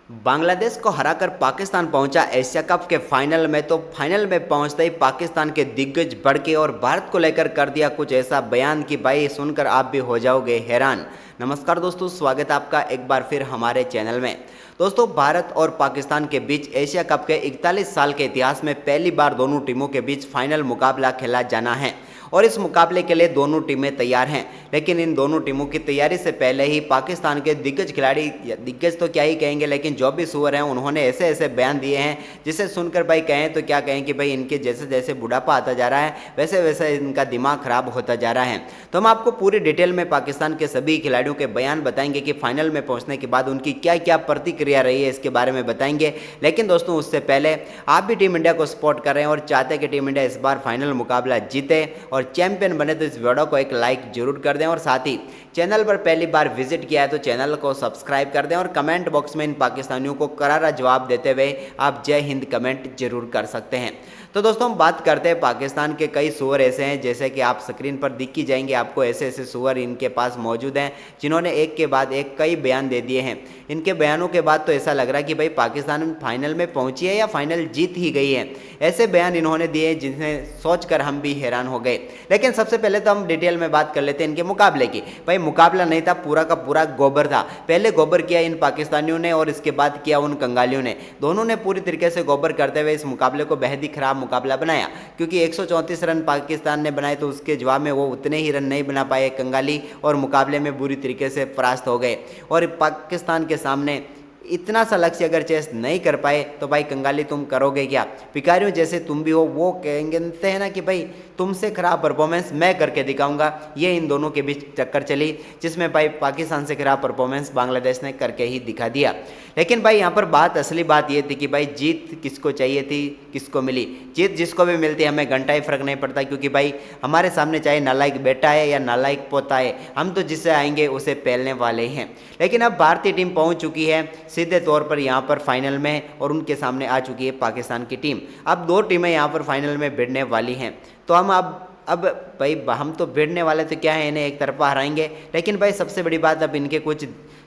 बांग्लादेश को हराकर पाकिस्तान पहुंचा एशिया कप के फाइनल में। तो फाइनल में पहुंचते ही पाकिस्तान के दिग्गज भड़के और भारत को लेकर कर दिया कुछ ऐसा बयान कि भाई सुनकर आप भी हो जाओगे हैरान। नमस्कार दोस्तों, स्वागत है आपका एक बार फिर हमारे चैनल में। दोस्तों, भारत और पाकिस्तान के बीच एशिया कप के 41 साल के इतिहास में पहली बार दोनों टीमों के बीच फाइनल मुकाबला खेला जाना है और इस मुकाबले के लिए दोनों टीमें तैयार हैं। लेकिन इन दोनों टीमों की तैयारी से पहले ही पाकिस्तान के दिग्गज खिलाड़ी, दिग्गज तो क्या ही कहेंगे, लेकिन जो भी सुअर हैं उन्होंने ऐसे ऐसे बयान दिए हैं जिसे सुनकर भाई कहें तो क्या कहें कि भाई इनके जैसे जैसे बुढ़ापा आता जा रहा है वैसे वैसे इनका दिमाग खराब होता जा रहा है। तो हम आपको पूरी डिटेल में पाकिस्तान के सभी खिलाड़ियों के बयान बताएंगे कि फाइनल में पहुंचने के बाद उनकी क्या क्या प्रतिक्रिया रही है, इसके बारे में बताएंगे। लेकिन दोस्तों, उससे पहले आप भी टीम इंडिया को सपोर्ट कर रहे हैं और चाहते हैं कि टीम इंडिया इस बार फाइनल मुकाबला जीते और चैंपियन बने, तो इस वीडियो को एक लाइक जरूर कर दें और साथ ही चैनल पर पहली बार विजिट किया है तो चैनल को सब्सक्राइब कर दें और कमेंट बॉक्स में इन पाकिस्तानियों को करारा जवाब देते हुए आप जय हिंद कमेंट जरूर कर सकते हैं। तो दोस्तों, हम बात करते हैं पाकिस्तान के कई सुअर ऐसे हैं जैसे कि आप स्क्रीन पर दिख ही जाएंगे, आपको ऐसे ऐसे सुअर इनके पास मौजूद हैं जिन्होंने एक के बाद एक कई बयान दे दिए हैं। इनके बयानों के बाद तो ऐसा लग रहा है कि भाई पाकिस्तान फाइनल में पहुंची है या फाइनल जीत ही गई है। ऐसे बयान इन्होंने दिए जिन्हें सोचकर हम भी हैरान हो गए। लेकिन सबसे पहले तो हम डिटेल में बात कर लेते हैं इनके मुकाबले की। भाई मुकाबला नहीं था, पूरा का पूरा गोबर था। पहले गोबर किया इन पाकिस्तानियों ने और इसके बाद किया उन कंगालियों ने। दोनों ने पूरी तरीके से गोबर करते हुए इस मुकाबले को बेहद ही खराब मुकाबला बनाया, क्योंकि 134 रन पाकिस्तान ने बनाए तो उसके जवाब में वो उतने ही रन नहीं बना पाए कंगाली और मुकाबले में बुरी तरीके से परास्त हो गए। और पाकिस्तान के सामने इतना सा लक्ष्य अगर चेस नहीं कर पाए तो भाई कंगाली तुम करोगे क्या। भिखारियों जैसे तुम भी हो, वो कहते हैं ना कि भाई तुमसे खराब परफॉर्मेंस मैं करके दिखाऊंगा। ये इन दोनों के बीच टक्कर चली जिसमें भाई पाकिस्तान से खराब परफॉर्मेंस बांग्लादेश ने करके ही दिखा दिया। लेकिन भाई यहाँ पर असली बात ये थी कि भाई जीत किसको चाहिए थी, किसको मिली। जीत जिसको भी मिलती है हमें घंटा ही फर्क नहीं पड़ता, क्योंकि भाई हमारे सामने चाहे नालायक बेटा है या नालायक पोता है, हम तो जिससे आएंगे उसे पहलने वाले हैं। लेकिन अब भारतीय टीम पहुंच चुकी है सीधे तौर पर यहाँ पर फाइनल में और उनके सामने आ चुकी है पाकिस्तान की टीम। अब दो टीमें यहाँ पर फाइनल में भिड़ने वाली हैं। तो हम अब भाई हम तो भिड़ने वाले तो क्या है, इन्हें एक तरफा हराएंगे। लेकिन भाई सबसे बड़ी बात, अब इनके कुछ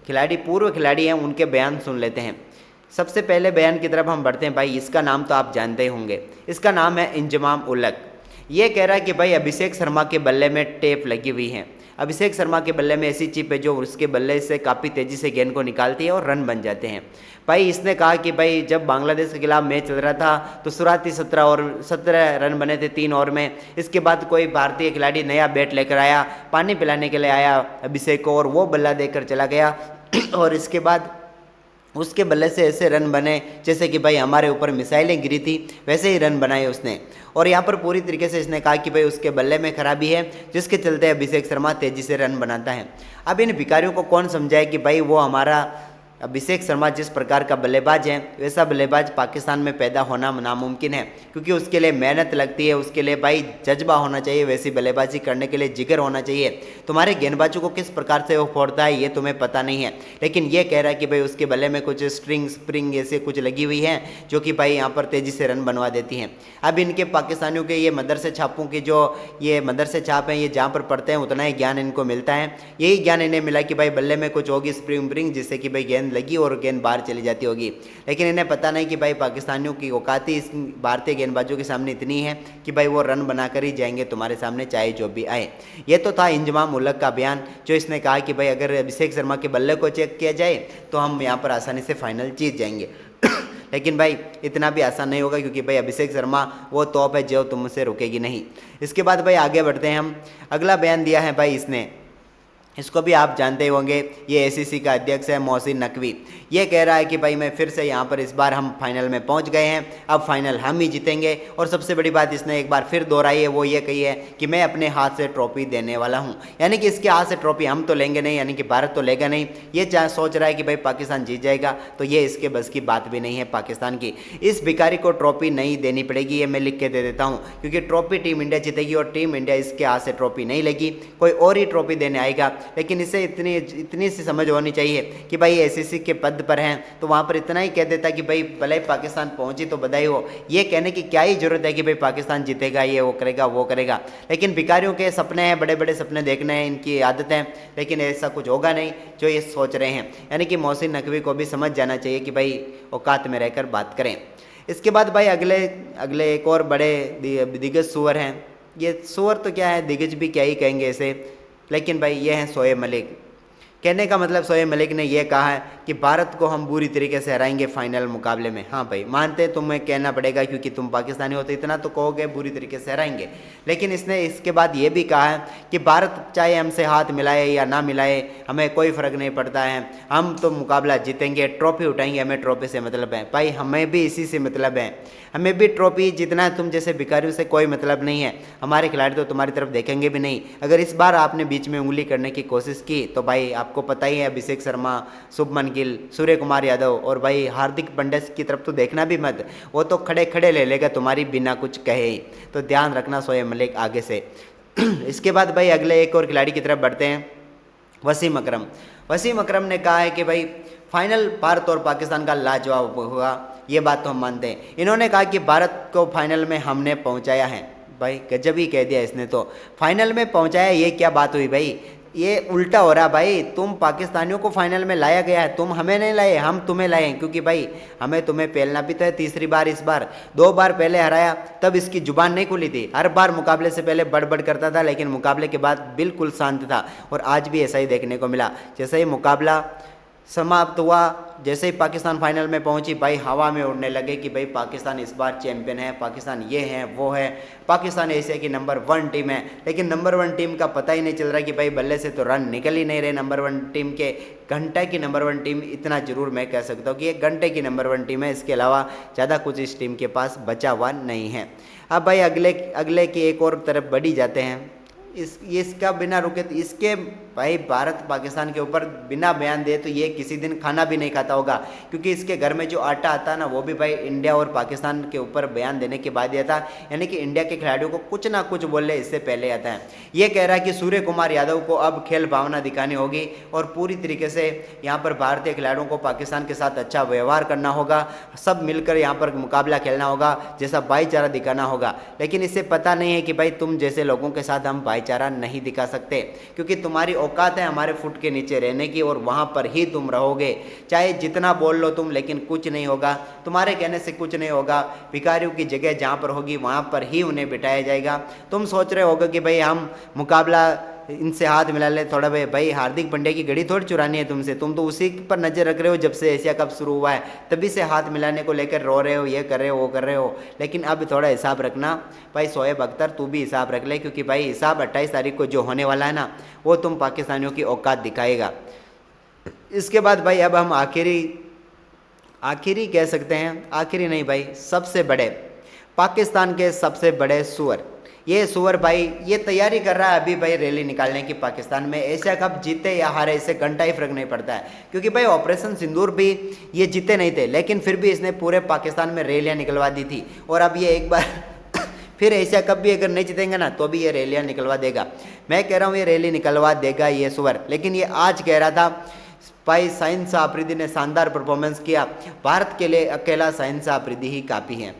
खिलाड़ी, पूर्व खिलाड़ी हैं, उनके बयान सुन लेते हैं। सबसे पहले बयान की तरफ हम बढ़ते हैं। भाई इसका नाम तो आप जानते ही होंगे, इसका नाम है इंजमाम उलग। ये कह रहा है कि भाई अभिषेक शर्मा के बल्ले में टेप लगी हुई है। अभिषेक शर्मा के बल्ले में ऐसी चिप है जो उसके बल्ले से काफ़ी तेज़ी से गेंद को निकालती है और रन बन जाते हैं। भाई इसने कहा कि भाई जब बांग्लादेश के खिलाफ मैच चल रहा था तो शुरुआती 17 रन बने थे 3 ओवर में। इसके बाद कोई भारतीय खिलाड़ी नया बैट लेकर आया, पानी पिलाने के लिए आया अभिषेक को, और वो बल्ला देकर चला गया और इसके बाद उसके बल्ले से ऐसे रन बने जैसे कि भाई हमारे ऊपर मिसाइलें गिरी थी, वैसे ही रन बनाए उसने। और यहाँ पर पूरी तरीके से इसने कहा कि भाई उसके बल्ले में खराबी है जिसके चलते अभिषेक शर्मा तेज़ी से रन बनाता है। अब इन भिखारियों को कौन समझाए कि भाई वो हमारा अभिषेक शर्मा जिस प्रकार का बल्लेबाज है वैसा बल्लेबाज पाकिस्तान में पैदा होना नामुमकिन है, क्योंकि उसके लिए मेहनत लगती है, उसके लिए भाई जज्बा होना चाहिए, वैसी बल्लेबाजी करने के लिए जिगर होना चाहिए। तुम्हारे गेंदबाजों को किस प्रकार से वो फोड़ता है ये तुम्हें पता नहीं है। लेकिन ये कह रहा है कि भाई उसके बल्ले में कुछ स्प्रिंग ऐसे कुछ लगी हुई है जो कि भाई यहाँ पर तेज़ी से रन बनवा देती हैं। अब इनके पाकिस्तानियों के ये मदरसे छापों की जो ये मदरसे छाप हैं, ये जहाँ पर पढ़ते हैं उतना ही ज्ञान इनको मिलता है। यही ज्ञान इन्हें मिला कि भाई बल्ले में कुछ होगी स्प्रिंग जिससे कि भाई गेंद लगी और गेंद बाहर चली जाती होगी। लेकिन इन्हें पता नहीं कि भाई पाकिस्तानियों की औकात ही इस भारतीय गेंदबाजों के सामने इतनी है कि भाई वो रन बनाकर ही जाएंगे तुम्हारे सामने, चाहे जो भी आए। ये तो था इंजमाम उलग का बयान, जो इसने कहा कि भाई अगर अभिषेक शर्मा के बल्ले को चेक किया जाए तो हम यहाँ पर आसानी से फाइनल जीत जाएंगे। लेकिन भाई इतना भी आसान नहीं होगा, क्योंकि भाई अभिषेक शर्मा वो तोप है जो तुमसे रुकेगी नहीं। इसके बाद भाई आगे बढ़ते हैं हम। अगला बयान दिया है भाई इसने, इसको भी आप जानते होंगे, ये एसीसी का अध्यक्ष है मोहसिन नकवी। ये कह रहा है कि भाई मैं फिर से यहाँ पर इस बार हम फाइनल में पहुँच गए हैं, अब फाइनल हम ही जीतेंगे। और सबसे बड़ी बात इसने एक बार फिर दोहराई है, वो ये कही है कि मैं अपने हाथ से ट्रॉफी देने वाला हूँ। यानी कि इसके हाथ से ट्रॉफी हम तो लेंगे नहीं, यानी कि भारत तो लेगा नहीं। ये सोच रहा है कि भाई पाकिस्तान जीत जाएगा, तो ये इसके बस की बात भी नहीं है पाकिस्तान की। इस भिखारी को ट्रॉफी नहीं देनी पड़ेगी, ये मैं लिख के दे देता हूँ, क्योंकि ट्रॉफी टीम इंडिया जीतेगी और टीम इंडिया इसके हाथ से ट्रॉफी नहीं लेगी, कोई और ही ट्रॉफी देने आएगा। लेकिन इसे इतनी सी समझ होनी चाहिए कि भाई आईसीसी के पद पर हैं तो वहाँ पर इतना ही कह देता कि भाई भले ही पाकिस्तान पहुँची तो बधाई हो। ये कहने की क्या ही ज़रूरत है कि भाई पाकिस्तान जीतेगा, ये वो करेगा वो करेगा। लेकिन भिखारियों के सपने हैं, बड़े बड़े सपने देखने हैं, इनकी आदत है, लेकिन ऐसा कुछ होगा नहीं जो ये सोच रहे हैं। यानी कि मोहसिन नकवी को भी समझ जाना चाहिए कि भाई औकात में रहकर बात करें। इसके बाद भाई अगले एक और बड़े दिग्गज सुअर हैं। ये सुअर तो क्या है, दिग्गज भी क्या ही कहेंगे इसे, लेकिन भाई ये हैं शोएब मलिक। कहने का मतलब शोएब मलिक ने यह कहा है कि भारत को हम बुरी तरीके से हराएंगे फाइनल मुकाबले में। हाँ भाई मानते हैं, तुम्हें कहना पड़ेगा क्योंकि तुम पाकिस्तानी हो तो इतना तो कहोगे बुरी तरीके से हराएंगे। लेकिन इसने इसके बाद ये भी कहा है कि भारत चाहे हमसे हाथ मिलाए या ना मिलाए हमें कोई फ़र्क नहीं पड़ता है, हम तो मुकाबला जीतेंगे, ट्रॉफी उठाएंगे, हमें ट्रॉफी से मतलब है। भाई हमें भी इसी से मतलब है, हमें भी ट्रॉफी जीतना है, तुम जैसे भिखारियों से कोई मतलब नहीं है। हमारे खिलाड़ी तो तुम्हारी तरफ देखेंगे भी नहीं। अगर इस बार आपने बीच में उंगली करने की कोशिश की तो भाई आपको पता ही है, अभिषेक शर्मा, शुभमन गिल, सूर्य कुमार यादव और भाई हार्दिक पांड्या की तरफ तो देखना भी मत, वो तो खड़े खड़े ले लेगा तुम्हारी बिना कुछ कहे ही। तो ध्यान रखना शोएब मलिक आगे से। इसके बाद भाई अगले एक और खिलाड़ी की तरफ बढ़ते हैं, वसीम अकरम। वसीम अकरम ने कहा है कि भाई फाइनल भारत और पाकिस्तान का लाजवाब होगा, ये बात तो हम मानते हैं। इन्होंने कहा कि भारत को फाइनल में हमने पहुंचाया है। भाई गजब ही कह दिया इसने, तो फाइनल में पहुंचाया, ये क्या बात हुई भाई, ये उल्टा हो रहा भाई। तुम पाकिस्तानियों को फाइनल में लाया गया है, तुम हमें नहीं लाए, हम तुम्हें लाए हैं, क्योंकि भाई हमें तुम्हें पेलना भी तो है। तीसरी बार इस बार, 2 बार पहले हराया तब इसकी जुबान नहीं खुली थी, हर बार मुकाबले से पहले बड़बड़ करता था, लेकिन मुकाबले के बाद बिल्कुल शांत था। और आज भी ऐसा ही देखने को मिला। जैसे ही मुकाबला समाप्त हुआ, जैसे ही पाकिस्तान फाइनल में पहुंची, भाई हवा में उड़ने लगे कि भाई पाकिस्तान इस बार चैंपियन है, पाकिस्तान ये है वो है, पाकिस्तान एशिया की नंबर 1 टीम है। लेकिन नंबर 1 टीम का पता ही नहीं चल रहा कि भाई बल्ले से तो रन निकल ही नहीं रहे नंबर 1 टीम के। घंटे की नंबर 1 टीम, इतना जरूर मैं कह सकता हूँ कि एक घंटे की नंबर 1 टीम है, इसके अलावा ज़्यादा कुछ इस टीम के पास बचा हुआ नहीं है। अब भाई अगले की एक और तरफ बढ़ी जाते हैं। इसका बिना रुके तो इसके भाई भारत पाकिस्तान के ऊपर बिना बयान दे तो ये किसी दिन खाना भी नहीं खाता होगा, क्योंकि इसके घर में जो आटा आता है ना वो भी भाई इंडिया और पाकिस्तान के ऊपर बयान देने के बाद ही आता है। यानी कि इंडिया के खिलाड़ियों को कुछ ना कुछ बोलने इससे पहले आता है। ये कह रहा है कि सूर्य कुमार यादव को अब खेल भावना दिखानी होगी और पूरी तरीके से यहाँ पर भारतीय खिलाड़ियों को पाकिस्तान के साथ अच्छा व्यवहार करना होगा, सब मिलकर यहाँ पर मुकाबला खेलना होगा, जैसा भाईचारा दिखाना होगा। लेकिन इससे पता नहीं है कि भाई तुम जैसे लोगों के साथ हम भाईचारा नहीं दिखा सकते, क्योंकि तुम्हारी औकात है हमारे फुट के नीचे रहने की और वहाँ पर ही तुम रहोगे। चाहे जितना बोल लो तुम, लेकिन कुछ नहीं होगा, तुम्हारे कहने से कुछ नहीं होगा। भिखारियों की जगह जहाँ पर होगी वहाँ पर ही उन्हें बिठाया जाएगा। तुम सोच रहे होगे कि भाई हम मुकाबला इनसे हाथ मिला ले थोड़ा, भाई हार्दिक पांड्या की घड़ी थोड़ी चुरानी है तुमसे, तुम तो उसी पर नज़र रख रहे हो जब से एशिया कप शुरू हुआ है, तभी से हाथ मिलाने को लेकर रो रहे हो, ये कर रहे हो वो कर रहे हो। लेकिन अब थोड़ा हिसाब रखना भाई, शोएब अख्तर तू भी हिसाब रख ले, क्योंकि भाई हिसाब 28 तारीख को जो होने वाला है ना वो तुम पाकिस्तानियों की औकात दिखाएगा। इसके बाद भाई अब हम आखिरी कह सकते हैं, आखिरी नहीं भाई, सबसे बड़े पाकिस्तान के सबसे बड़े सुअर, ये सुअर भाई ये तैयारी कर रहा है अभी भाई रैली निकालने की पाकिस्तान में। एशिया कप जीते या हारे इससे घंटा ही फर्क नहीं पड़ता है, क्योंकि भाई ऑपरेशन सिंदूर भी ये जीते नहीं थे, लेकिन फिर भी इसने पूरे पाकिस्तान में रैलियाँ निकलवा दी थी। और अब ये एक बार फिर एशिया कप भी अगर नहीं जीतेंगे ना तो भी ये रैलियाँ निकलवा देगा। मैं कह रहा हूँ ये रैली निकलवा देगा ये सुअर। लेकिन ये आज कह रहा था भाई शाहीन शाह अफरीदी ने शानदार परफॉर्मेंस किया, भारत के लिए अकेला शाहीन शाह अफरीदी ही काफ़ी है।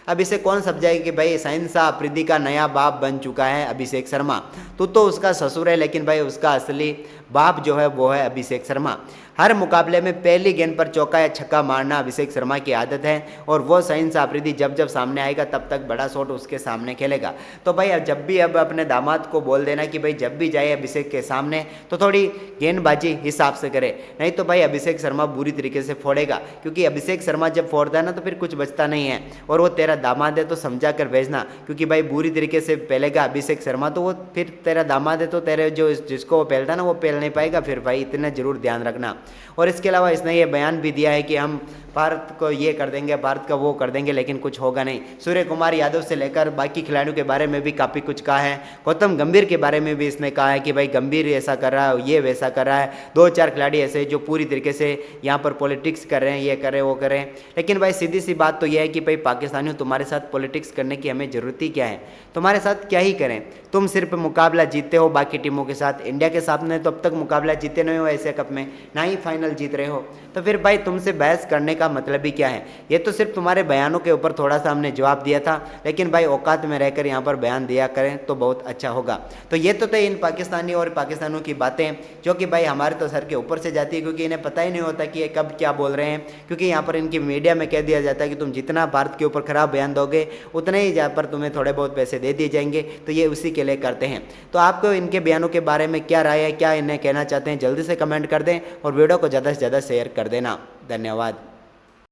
अब इसे कौन समझाएगा कि भाई शाहीन शाह अफरीदी का नया बाप बन चुका है अभिषेक शर्मा। तो उसका ससुर है, लेकिन भाई उसका असली बाप जो है वो है अभिषेक शर्मा। हर मुकाबले में पहली गेंद पर चौका या छक्का मारना अभिषेक शर्मा की आदत है, और वो शाहीन शाह अफरीदी जब जब सामने आएगा तब तक बड़ा शॉट उसके सामने खेलेगा। तो भाई जब भी अब अपने दामाद को बोल देना कि भाई जब भी जाए अभिषेक के सामने तो थोड़ी गेंदबाजी हिसाब से करे, नहीं तो भाई अभिषेक शर्मा बुरी तरीके से फोड़ेगा। क्योंकि अभिषेक शर्मा जब फोड़ता है ना तो फिर कुछ बचता नहीं है, और वो तेरा दामाद है तो समझा कर भेजना, क्योंकि भाई बुरी तरीके से पहलेगा अभिषेक शर्मा तो वो फिर तेरा दामाद है तो तेरे जो जिसको वो पहलता ना वो पहल नहीं पाएगा फिर भाई, इतना जरूर ध्यान रखना। और इसके अलावा इसने ये बयान भी दिया है कि हम भारत को ये कर देंगे, भारत का वो कर देंगे, लेकिन कुछ होगा नहीं। सूर्य कुमार यादव से लेकर बाकी खिलाड़ियों के बारे में भी काफ़ी कुछ कहा है। गौतम गंभीर के बारे में भी इसने कहा है कि भाई गंभीर ऐसा कर रहा है, ये वैसा कर रहा है। 2-4 खिलाड़ी ऐसे जो पूरी तरीके से यहाँ पर पॉलिटिक्स कर रहे हैं, ये कर रहे हैं, वो कर रहे हैं। लेकिन भाई सीधी सी बात तो यह है कि भाई पाकिस्तानियों, तुम्हारे साथ पॉलिटिक्स करने की हमें ज़रूरत ही क्या है? तुम्हारे साथ क्या ही करें? तुम सिर्फ मुकाबला जीतते हो बाकी टीमों के साथ। इंडिया के सामने तो अब तक मुकाबला जीते नहीं हो एशिया कप में, ना ही फाइनल जीत रहे हो। तो फिर भाई तुमसे बहस करने का मतलब ही क्या है? ये तो सिर्फ तुम्हारे बयानों के ऊपर थोड़ा सा हमने जवाब दिया था, लेकिन भाई औकात में रहकर यहाँ पर बयान दिया करें तो बहुत अच्छा होगा। तो ये तो थे इन पाकिस्तानी और पाकिस्तानों की बातें, जो कि भाई हमारे तो सर के ऊपर से जाती है, क्योंकि इन्हें पता ही नहीं होता कि ये कब क्या बोल रहे हैं। क्योंकि यहाँ पर इनकी मीडिया में कह दिया जाता है कि तुम जितना भारत के ऊपर खराब बयान दोगे उतने ही यहाँ पर तुम्हें थोड़े बहुत पैसे दे दिए जाएंगे। तो ये उसी के लिए करते हैं। तो आपको इनके बयानों के बारे में क्या राय है, क्या इन्हें कहना चाहते हैं, जल्दी से कमेंट कर दें और वीडियो को ज़्यादा से ज़्यादा शेयर कर देना। धन्यवाद।